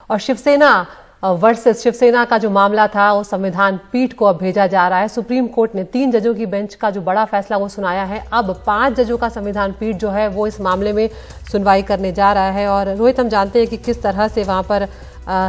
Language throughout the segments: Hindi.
और शिवसेना वर्सेस शिवसेना का जो मामला था वो संविधान पीठ को अब भेजा जा रहा है। सुप्रीम कोर्ट ने 3 जजों की बेंच का जो बड़ा फैसला वो सुनाया है। अब 5 जजों का संविधान पीठ जो है वो इस मामले में सुनवाई करने जा रहा है। और रोहित, हम जानते हैं कि किस तरह से वहां पर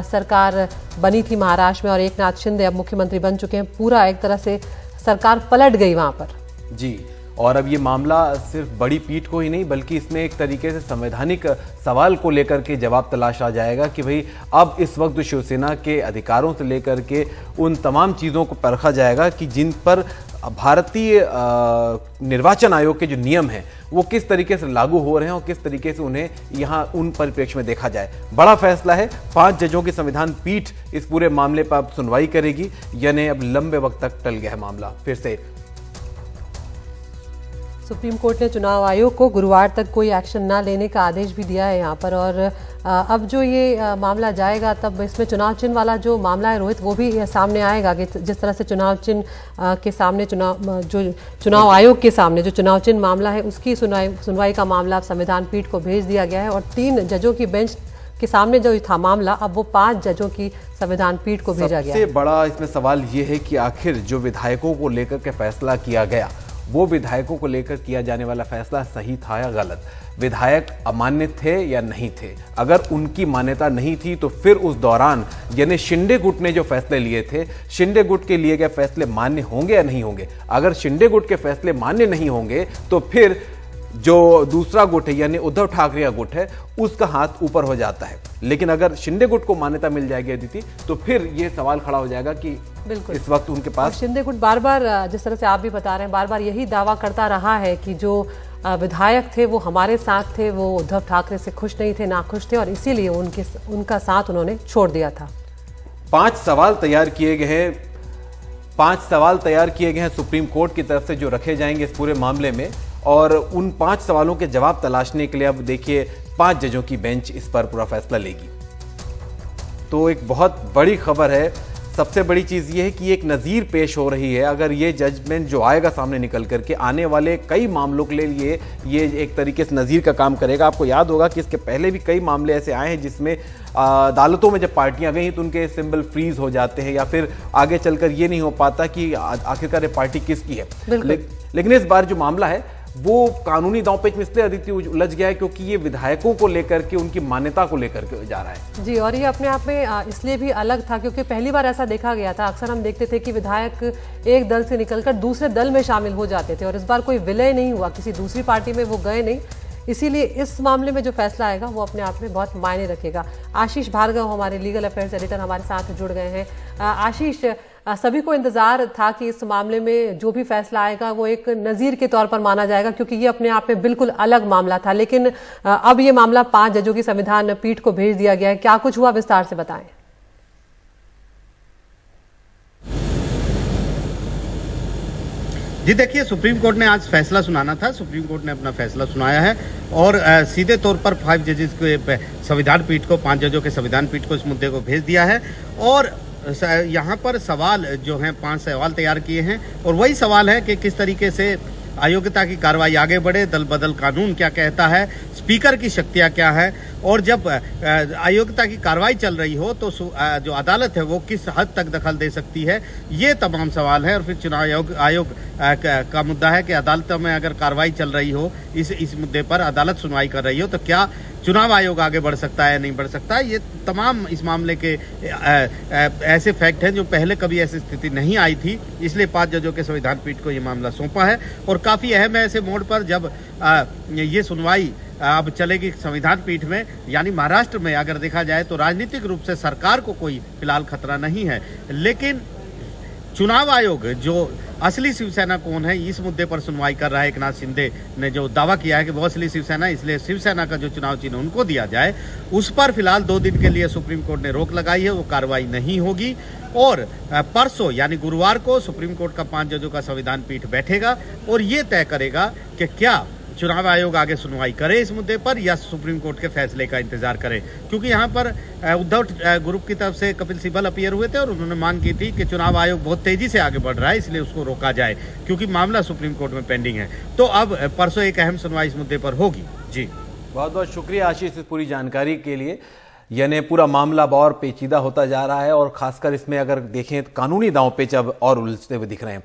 सरकार बनी थी महाराष्ट्र में और एकनाथ शिंदे अब मुख्यमंत्री बन चुके हैं। पूरा एक तरह से सरकार पलट गई वहां पर। जी, और अब ये मामला सिर्फ बड़ी पीठ को ही नहीं बल्कि इसमें एक तरीके से संवैधानिक सवाल को लेकर के जवाब तलाशा जाएगा कि भाई अब इस वक्त शिवसेना के अधिकारों से लेकर के उन तमाम चीज़ों को परखा जाएगा कि जिन पर भारतीय निर्वाचन आयोग के जो नियम हैं वो किस तरीके से लागू हो रहे हैं और किस तरीके से उन्हें यहाँ उन परिप्रेक्ष्य में देखा जाए। बड़ा फैसला है, 5 जजों की संविधान पीठ इस पूरे मामले पर अब सुनवाई करेगी। यानी अब लंबे वक्त तक टल गया है मामला फिर से। सुप्रीम कोर्ट ने चुनाव आयोग को गुरुवार तक कोई एक्शन ना लेने का आदेश भी दिया है यहाँ पर। और अब जो ये मामला जाएगा तब इसमें चुनाव चिन्ह वाला जो मामला है रोहित, वो भी सामने आएगा कि जिस तरह से चुनाव चिन्ह के सामने चुनाव आयोग के सामने जो चुनाव चिन्ह मामला है उसकी सुनवाई का मामला अब संविधान पीठ को भेज दिया गया है। और 3 जजों की बेंच के सामने जो था मामला अब वो 5 जजों की संविधान पीठ को भेजा गया है। सबसे बड़ा इसमें सवाल ये है कि आखिर जो विधायकों को लेकर के फैसला किया गया वो विधायकों को लेकर किया जाने वाला फैसला सही था या गलत, विधायक अमान्य थे या नहीं थे। अगर उनकी मान्यता नहीं थी तो फिर उस दौरान यानी शिंदे गुट ने जो फैसले लिए थे, शिंदे गुट के लिए गए फैसले मान्य होंगे या नहीं होंगे। अगर शिंदे गुट के फैसले मान्य नहीं होंगे तो फिर जो दूसरा गुट है यानी उद्धव ठाकरे का गुट है उसका हाथ ऊपर हो जाता है। लेकिन अगर शिंदे गुट को मान्यता मिल जाएगी अदिति तो फिर ये सवाल खड़ा हो जाएगा कि बिल्कुल इस वक्त उनके पास शिंदे गुट बार बार जिस तरह से आप भी बता रहे हैं बार बार यही दावा करता रहा है कि जो विधायक थे वो हमारे साथ थे, वो उद्धव ठाकरे से खुश नहीं थे, नाखुश थे और इसीलिए उनका साथ उन्होंने छोड़ दिया था। 5 सवाल तैयार किए गए हैं, 5 सवाल तैयार किए गए हैं सुप्रीम कोर्ट की तरफ से जो रखे जाएंगे इस पूरे मामले में। और उन 5 सवालों के जवाब तलाशने के लिए अब देखिए 5 जजों की बेंच इस पर पूरा फैसला लेगी। तो एक बहुत बड़ी खबर है। सबसे बड़ी चीज ये है कि एक नज़ीर पेश हो रही है। अगर ये जजमेंट जो आएगा सामने निकल करके आने वाले कई मामलों के लिए ये एक तरीके से नज़ीर का काम करेगा। आपको याद होगा कि इसके पहले भी कई मामले ऐसे आए हैं जिसमें अदालतों में जब पार्टियां गई तो उनके सिंबल फ्रीज हो जाते हैं या फिर आगे चलकर ये नहीं हो पाता कि आखिरकार ये पार्टी किसकी है। लेकिन इस बार जो मामला है वो कानूनी दांवपेच में इसलिए अदिति उलझ गया है क्योंकि ये विधायकों को लेकर के उनकी मान्यता को लेकर के जा रहा है। जी, और ये अपने आप में इसलिए भी अलग था क्योंकि पहली बार ऐसा देखा गया था। अक्सर हम देखते थे कि विधायक एक दल से निकलकर दूसरे दल में शामिल हो जाते थे और इस बार कोई विलय नहीं हुआ, किसी दूसरी पार्टी में वो गए नहीं। इसीलिए इस मामले में जो फैसला आएगा वो अपने आप में बहुत मायने रखेगा। आशीष भार्गव हमारे लीगल अफेयर्स एडिटर हमारे साथ जुड़ गए हैं। आशीष, सभी को इंतजार था कि इस मामले में जो भी फैसला आएगा वो एक नज़ीर के तौर पर माना जाएगा क्योंकि ये अपने आप में बिल्कुल अलग मामला था। लेकिन अब ये मामला 5 जजों की संविधान पीठ को भेज दिया गया है। क्या कुछ हुआ, विस्तार से बताएं। जी देखिए, सुप्रीम कोर्ट ने आज फैसला सुनाना था। सुप्रीम कोर्ट ने अपना फैसला सुनाया है और सीधे तौर पर 5 जजेस के संविधान पीठ को, 5 जजों के संविधान पीठ को इस मुद्दे को भेज दिया है। और यहाँ पर सवाल जो हैं 5 सवाल तैयार किए हैं और वही सवाल है कि किस तरीके से अयोग्यता की कार्रवाई आगे बढ़े, दल बदल कानून क्या कहता है, स्पीकर की शक्तियां क्या है और जब अयोग्यता की कार्रवाई चल रही हो तो जो अदालत है वो किस हद तक दखल दे सकती है, ये तमाम सवाल है। और फिर चुनाव आयोग का मुद्दा है कि अदालत में अगर कार्रवाई चल रही हो, इस मुद्दे पर अदालत सुनवाई कर रही हो तो क्या चुनाव आयोग आगे बढ़ सकता है, नहीं बढ़ सकता। ये तमाम इस मामले के ऐसे फैक्ट हैं जो पहले कभी ऐसी स्थिति नहीं आई थी। इसलिए 5 जजों के संविधान पीठ को ये मामला सौंपा है और काफी अहम है ऐसे मोड़ पर जब ये सुनवाई अब चलेगी संविधान पीठ में। यानी महाराष्ट्र में अगर देखा जाए तो राजनीतिक रूप से सरकार को कोई फिलहाल खतरा नहीं है, लेकिन चुनाव आयोग जो असली शिवसेना कौन है इस मुद्दे पर सुनवाई कर रहा है। एकनाथ शिंदे ने जो दावा किया है कि वो असली शिवसेना, इसलिए शिवसेना का जो चुनाव चिन्ह उनको दिया जाए, उस पर फिलहाल 2 दिन के लिए सुप्रीम कोर्ट ने रोक लगाई है। वो कार्रवाई नहीं होगी और परसों यानी गुरुवार को सुप्रीम कोर्ट का 5 जजों का संविधान पीठ बैठेगा और ये तय करेगा कि क्या चुनाव आयोग आगे सुनवाई करे इस मुद्दे पर या सुप्रीम कोर्ट के फैसले का इंतजार करे। क्योंकि यहाँ पर उद्धव ग्रुप की तरफ से कपिल सिब्बल अपीयर हुए थे और उन्होंने मांग की थी कि चुनाव आयोग बहुत तेजी से आगे बढ़ रहा है, इसलिए उसको रोका जाए क्योंकि मामला सुप्रीम कोर्ट में पेंडिंग है। तो अब परसों एक अहम सुनवाई इस मुद्दे पर होगी। जी, बहुत बहुत शुक्रिया आशीष इस पूरी जानकारी के लिए। यानी पूरा मामला अब और पेचीदा होता जा रहा है और खासकर इसमें अगर देखें तो कानूनी दांव पेच अब और उलझते हुए दिख रहे हैं।